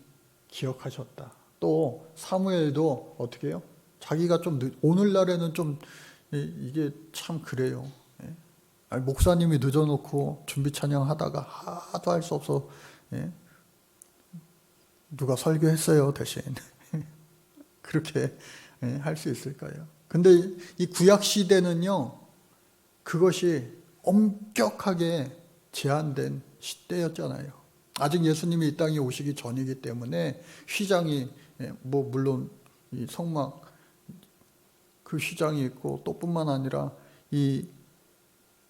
기억하셨다. 또 사무엘도 어떻게 해요? 자기가 좀 오늘날에는 좀 이게 참 그래요. 목사님이 늦어놓고 준비 찬양하다가 하도 할 수 없어. 누가 설교했어요 대신. 그렇게 할 수 있을까요? 근데 이 구약 시대는요, 그것이 엄격하게 제한된 시대였잖아요. 아직 예수님이 이 땅에 오시기 전이기 때문에 휘장이 뭐 물론 이 성막 그 휘장이 있고 또 뿐만 아니라 이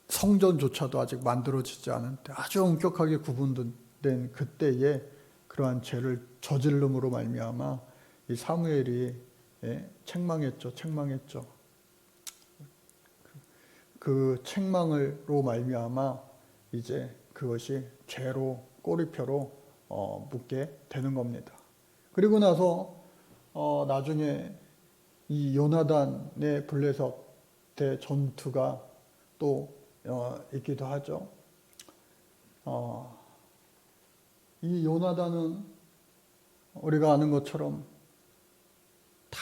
성전조차도 아직 만들어지지 않은 때 아주 엄격하게 구분된 그때에 그러한 죄를 저질름으로 말미암아 이 사무엘이 책망했죠. 그 책망으로 말미암아 이제 그것이 죄로 꼬리표로 묻게 되는 겁니다. 그리고 나서 나중에 이 요나단의 블레셋의 전투가 또 있기도 하죠. 이 요나단은 우리가 아는 것처럼 다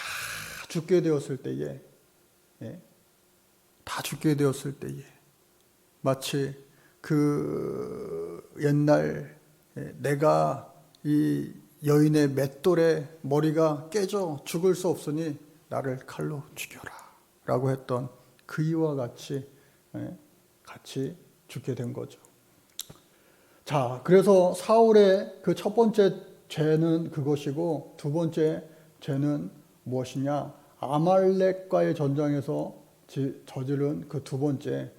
죽게 되었을 때에 마치 그 옛날 내가 이 여인의 맷돌에 머리가 깨져 죽을 수 없으니 나를 칼로 죽여라 라고 했던 그 이와 같이 죽게 된 거죠. 자, 그래서 사울의 그 첫 번째 죄는 그것이고 두 번째 죄는 무엇이냐? 아말렉과의 전장에서 저지른 그 두 번째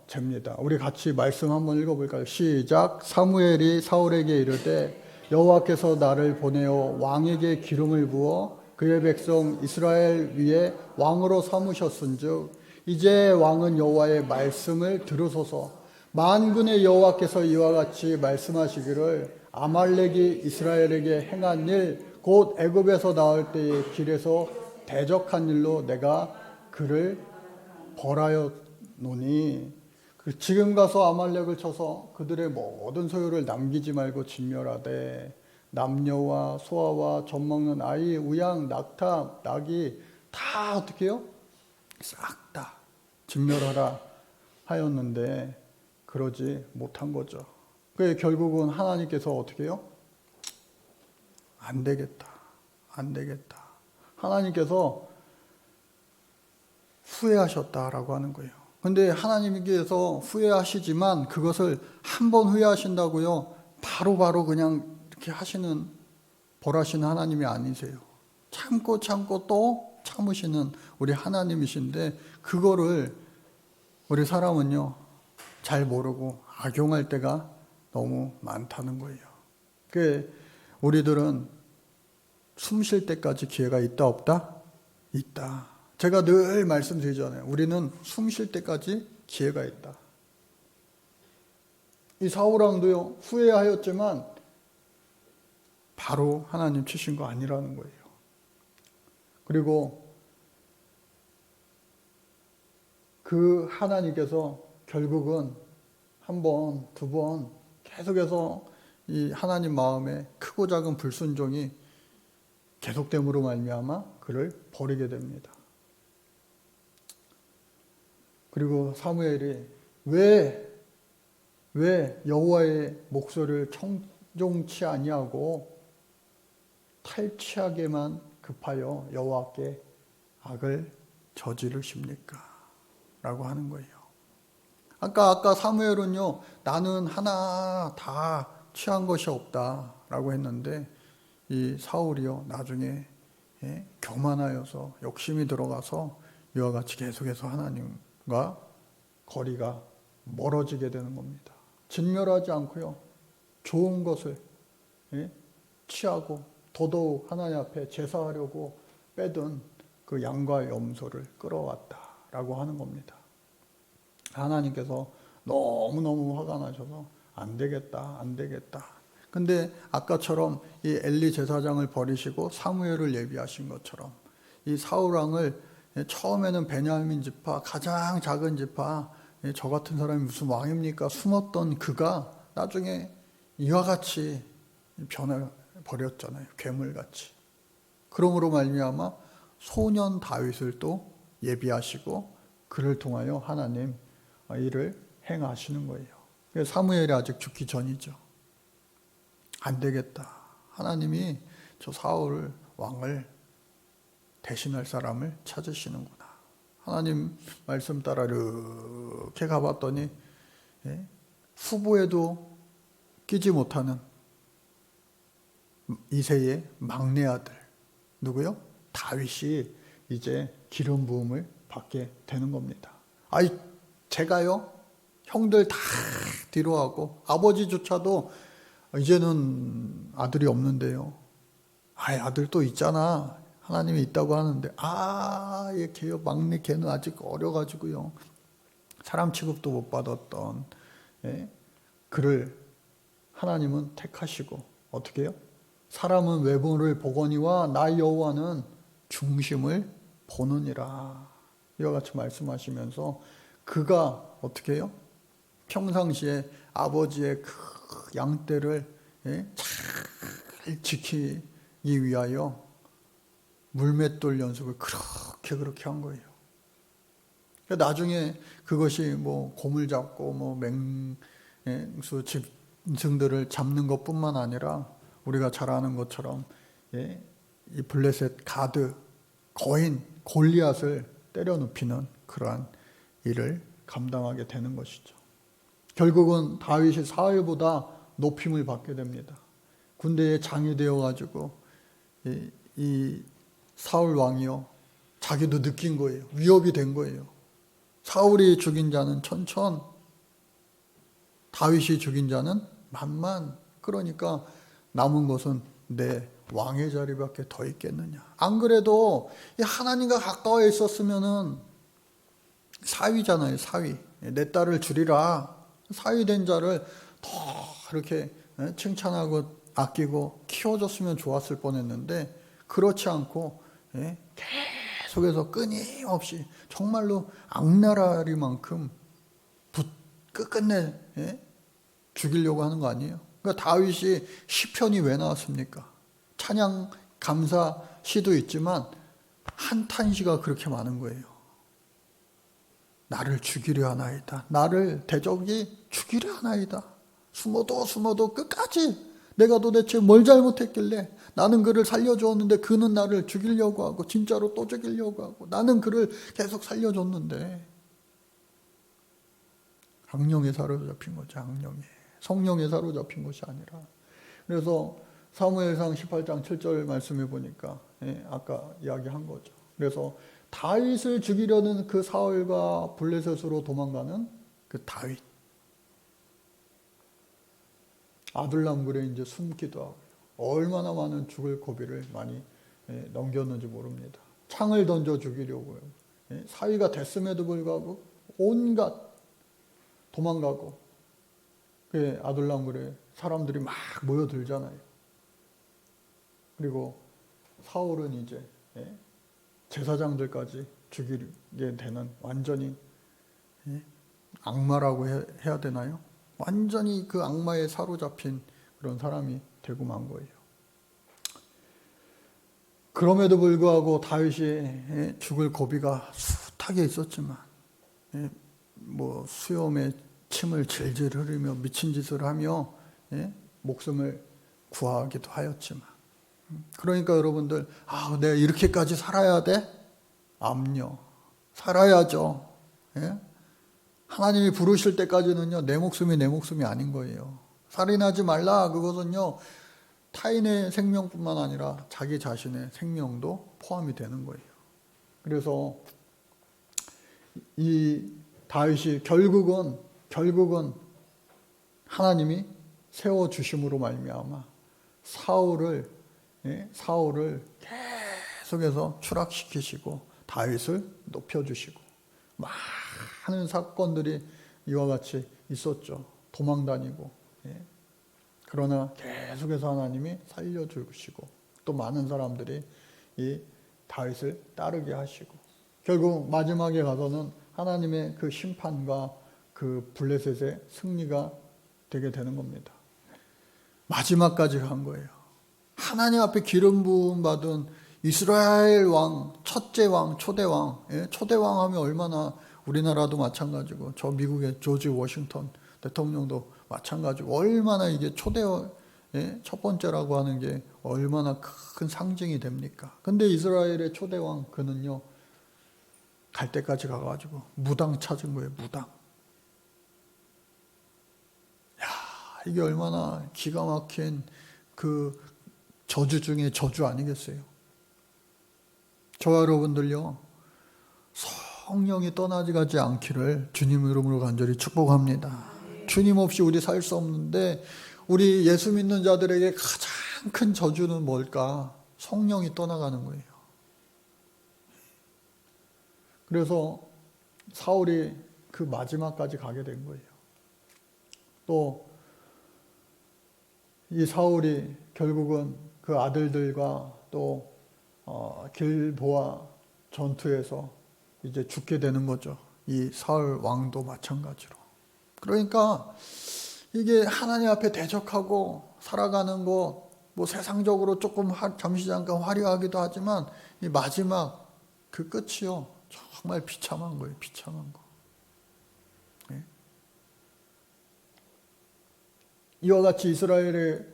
죄입니다. 우리 같이 말씀 한번 읽어볼까요? 시작. 사무엘이 사울에게 이르되 여호와께서 나를 보내어 왕에게 기름을 부어 그의 백성 이스라엘 위에 왕으로 삼으셨은즉 이제 왕은 여호와의 말씀을 들으소서. 만군의 여호와께서 이와 같이 말씀하시기를 아말렉이 이스라엘에게 행한 일 곧 애굽에서 나올 때의 길에서 대적한 일로 내가 그를 벌하였노니 지금 가서 아말렉을 쳐서 그들의 모든 소유를 남기지 말고 진멸하되 남녀와 소아와 젖먹는 아이, 우양, 낙타, 낙이 다 어떻게 해요? 싹 다 진멸하라 하였는데 그러지 못한 거죠. 그래서 결국은 하나님께서 어떻게 해요? 안 되겠다. 안 되겠다. 하나님께서 후회하셨다라고 하는 거예요. 근데 하나님께서 후회하시지만 그것을 한 번 후회하신다고요. 바로 그냥 이렇게 하시는, 벌하시는 하나님이 아니세요. 참고 또 참으시는 우리 하나님이신데 그거를 우리 사람은요 잘 모르고 악용할 때가 너무 많다는 거예요. 그 우리들은 숨 쉴 때까지 기회가 있다 없다? 있다. 제가 늘 말씀드리잖아요. 우리는 숨 쉴 때까지 기회가 있다. 이 사울왕도요 후회하였지만 바로 하나님 치신 거 아니라는 거예요. 그리고 그 하나님께서 결국은 한 번, 두 번 계속해서 이 하나님 마음에 크고 작은 불순종이 계속됨으로 말미암아 그를 버리게 됩니다. 그리고 사무엘이 왜 여호와의 목소리를 청종치 아니하고 탈취하게만 급하여 여호와께 악을 저지르십니까? 라고 하는 거예요. 아까 사무엘은요 나는 하나 다 취한 것이 없다 라고 했는데 이 사울이요 나중에 교만하여서 욕심이 들어가서 이와 같이 계속해서 하나님과 거리가 멀어지게 되는 겁니다. 진멸하지 않고요 좋은 것을 취하고 더더욱 하나님 앞에 제사하려고 빼든 그 양과 염소를 끌어왔다라고 하는 겁니다. 하나님께서 너무너무 화가 나셔서 안 되겠다. 근데 아까처럼 이 엘리 제사장을 버리시고 사무엘을 예비하신 것처럼 이 사울 왕을 처음에는 베냐민 지파 가장 작은 지파 저 같은 사람이 무슨 왕입니까? 숨었던 그가 나중에 이와 같이 변해버렸잖아요. 괴물같이. 그러므로 말미암아 소년 다윗을 또 예비하시고 그를 통하여 하나님 일을 행하시는 거예요. 사무엘이 아직 죽기 전이죠. 안 되겠다. 하나님이 저 사울 왕을 대신할 사람을 찾으시는구나. 하나님 말씀 따라 이렇게 가봤더니 후보에도 끼지 못하는 이새의 막내 아들 누구요? 다윗이 이제 기름 부음을 받게 되는 겁니다. 아이 제가요 형들 다 뒤로 하고 아버지조차도 이제는 아들이 없는데요. 아들 또 있잖아. 하나님이 있다고 하는데 얘 걔요 막내 걔는 아직 어려가지고요. 사람 취급도 못 받았던 그를 하나님은 택하시고 어떻게 해요? 사람은 외모를 보거니와 나 여호와는 중심을 보느니라. 이와 같이 말씀하시면서 그가 어떻게 해요? 평상시에 아버지의 그 양떼를 잘 지키기 위하여 물맷돌 연습을 그렇게 한 거예요. 나중에 그것이 뭐 곰을 잡고 뭐 맹수 짐승들을 잡는 것뿐만 아니라 우리가 잘 아는 것처럼 이 블레셋 가드 거인 골리앗을 때려 눕히는 그러한 일을 감당하게 되는 것이죠. 결국은 다윗이 사울보다 높임을 받게 됩니다. 군대의 장이 되어가지고 이 사울 왕이요 자기도 느낀 거예요. 위협이 된 거예요. 사울이 죽인 자는 천천, 다윗이 죽인 자는 만만. 그러니까 남은 것은 내 왕의 자리밖에 더 있겠느냐. 안 그래도 하나님과 가까워 있었으면은 사위잖아요. 사위. 내 딸을 줄이라. 사위된 자를 더 이렇게 칭찬하고 아끼고 키워줬으면 좋았을 뻔했는데 그렇지 않고 계속해서 끊임없이 정말로 악나라리만큼 끝끝내 죽이려고 하는 거 아니에요? 그러니까 다윗이 시편이 왜 나왔습니까? 찬양 감사 시도 있지만 한탄시가 그렇게 많은 거예요. 나를 죽이려 하나이다. 나를 대적이 죽이려 하나이다. 숨어도 끝까지 내가 도대체 뭘 잘못했길래 나는 그를 살려주었는데 그는 나를 죽이려고 하고 진짜로 또 죽이려고 하고 나는 그를 계속 살려줬는데 악령에 사로잡힌 거죠. 악령에. 성령에 사로잡힌 것이 아니라. 그래서 사무엘상 18장 7절 말씀해 보니까 아까 이야기한 거죠. 그래서 다윗을 죽이려는 그 사울과 블레셋으로 도망가는 그 다윗. 아둘람굴에 이제 숨기도 하고 얼마나 많은 죽을 고비를 많이 넘겼는지 모릅니다. 창을 던져 죽이려고요. 사위가 됐음에도 불구하고 온갖 도망가고 그 아둘람굴에 사람들이 막 모여들잖아요. 그리고 사울은 이제 제사장들까지 죽이게 되는 완전히 악마라고 해야 되나요? 완전히 그 악마에 사로잡힌 그런 사람이 되고 만 거예요. 그럼에도 불구하고 다윗이 죽을 고비가 숱하게 있었지만 뭐 수염에 침을 질질 흐르며 미친 짓을 하며 목숨을 구하기도 하였지만 그러니까 여러분들 내가 이렇게까지 살아야 돼? 암요. 살아야죠. 하나님이 부르실 때까지는요 내 목숨이 아닌 거예요. 살인하지 말라. 그것은요 타인의 생명뿐만 아니라 자기 자신의 생명도 포함이 되는 거예요. 그래서 이 다윗이 결국은 하나님이 세워 주심으로 말미암아 사울을 계속해서 추락시키시고 다윗을 높여주시고 많은 사건들이 이와 같이 있었죠. 도망다니고 그러나 계속해서 하나님이 살려주시고 또 많은 사람들이 이 다윗을 따르게 하시고 결국 마지막에 가서는 하나님의 그 심판과 그 블레셋의 승리가 되게 되는 겁니다. 마지막까지 간 거예요. 하나님 앞에 기름 부음 받은 이스라엘 왕, 첫째 왕, 초대 왕. 초대 왕 하면 얼마나 우리나라도 마찬가지고 저 미국의 조지 워싱턴 대통령도 마찬가지고 얼마나 이게 초대 첫 번째라고 하는 게 얼마나 큰 상징이 됩니까? 근데 이스라엘의 초대 왕 그는요 갈 때까지 가가지고 무당 찾은 거예요. 무당. 이게 얼마나 기가 막힌 그 저주 중에 저주 아니겠어요? 저와 여러분들요 성령이 떠나지 가지 않기를 주님 이름으로 간절히 축복합니다. 주님 없이 우리 살 수 없는데 우리 예수 믿는 자들에게 가장 큰 저주는 뭘까? 성령이 떠나가는 거예요. 그래서 사울이 그 마지막까지 가게 된 거예요. 또 이 사울이 결국은 그 아들들과 또 길보아 전투에서 이제 죽게 되는 거죠. 이 사울 왕도 마찬가지로. 그러니까 이게 하나님 앞에 대적하고 살아가는 것, 뭐 세상적으로 조금 잠시 잠깐 화려하기도 하지만 이 마지막 그 끝이요 정말 비참한 거예요. 비참한 거. 이와 같이 이스라엘의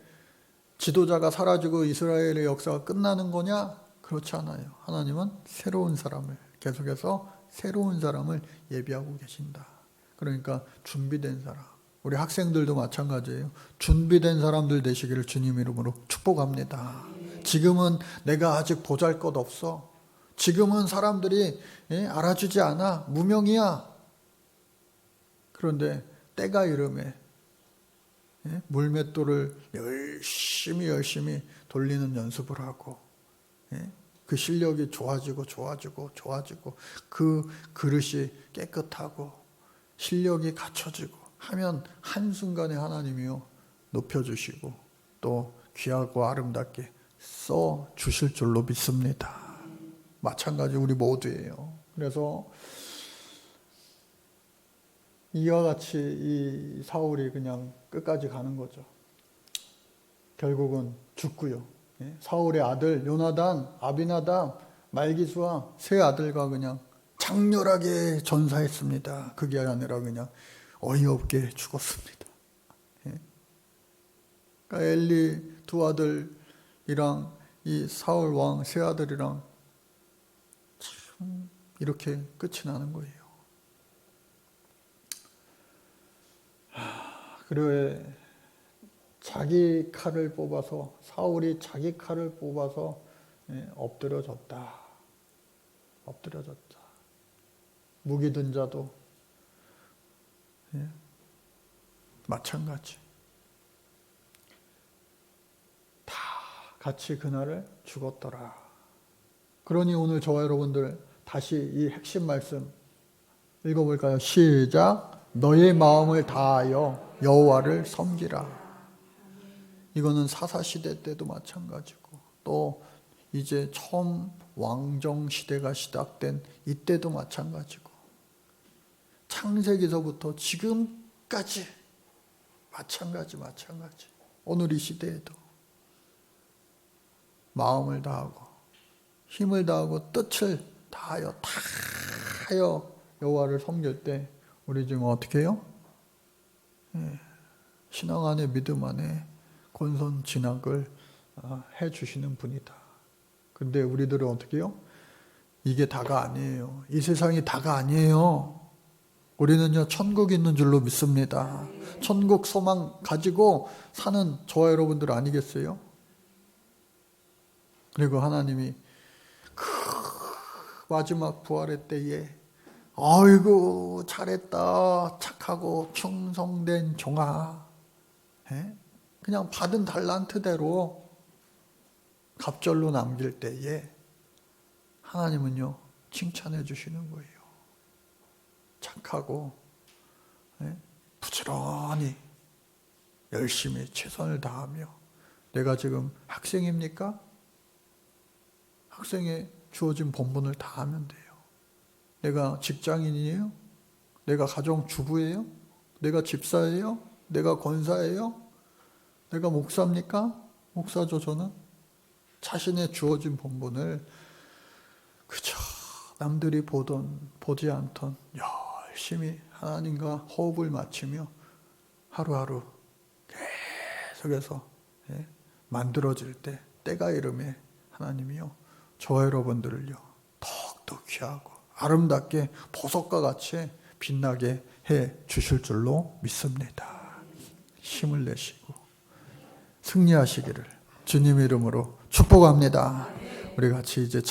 지도자가 사라지고 이스라엘의 역사가 끝나는 거냐? 그렇지 않아요. 하나님은 새로운 사람을 계속해서 새로운 사람을 예비하고 계신다. 그러니까 준비된 사람. 우리 학생들도 마찬가지예요. 준비된 사람들 되시기를 주님 이름으로 축복합니다. 지금은 내가 아직 보잘것없어. 지금은 사람들이 알아주지 않아. 무명이야. 그런데 때가 이름에 물맷돌을 열심히 돌리는 연습을 하고 그 실력이 좋아지고 그 그릇이 깨끗하고 실력이 갖춰지고 하면 한순간에 하나님이요 높여주시고 또 귀하고 아름답게 써주실 줄로 믿습니다. 마찬가지 우리 모두예요. 그래서 이와 같이 이 사울이 그냥 끝까지 가는 거죠. 결국은 죽고요. 사울의 아들 요나단, 아비나답, 말기수와 세 아들과 그냥 장렬하게 전사했습니다. 그게 아니라 그냥 어이없게 죽었습니다. 그러니까 엘리 두 아들이랑 이 사울 왕 세 아들이랑 참 이렇게 끝이 나는 거예요. 그리고 자기 칼을 뽑아서 사울이 자기 칼을 뽑아서 엎드려졌다. 엎드려졌다. 무기 든 자도 마찬가지. 다 같이 그날을 죽었더라. 그러니 오늘 저와 여러분들 다시 이 핵심 말씀 읽어볼까요? 시작. 너의 마음을 다하여 여호와를 섬기라. 이거는 사사시대 때도 마찬가지고 또 이제 처음 왕정 시대가 시작된 이때도 마찬가지고 창세기서부터 지금까지 마찬가지. 오늘 이 시대에도 마음을 다하고 힘을 다하고 뜻을 다하여 여호와를 섬길 때 우리 지금 어떻게 해요? 신앙 안에 믿음 안에 권선징악을 해주시는 분이다. 근데 우리들은 어떻게 해요? 이게 다가 아니에요. 이 세상이 다가 아니에요. 우리는요 천국 있는 줄로 믿습니다. 천국 소망 가지고 사는 저와 여러분들 아니겠어요? 그리고 하나님이 그 마지막 부활의 때에 아이고 잘했다 착하고 충성된 종아, 그냥 받은 달란트대로 갑절로 남길 때에 하나님은요 칭찬해 주시는 거예요. 착하고 부지런히 열심히 최선을 다하며. 내가 지금 학생입니까? 학생에 주어진 본분을 다 하면 돼요. 내가 직장인이에요? 내가 가정주부예요? 내가 집사예요? 내가 권사예요? 내가 목사입니까? 목사죠 저는. 자신의 주어진 본분을 그저 남들이 보지 않던 열심히 하나님과 호흡을 맞추며 하루하루 계속해서 만들어질 때 때가 이름에 하나님이요 저와 여러분들을요 더욱더 귀하고 아름답게 보석과 같이 빛나게 해 주실 줄로 믿습니다. 힘을 내시고 승리하시기를 주님의 이름으로 축복합니다. 우리 같이 이제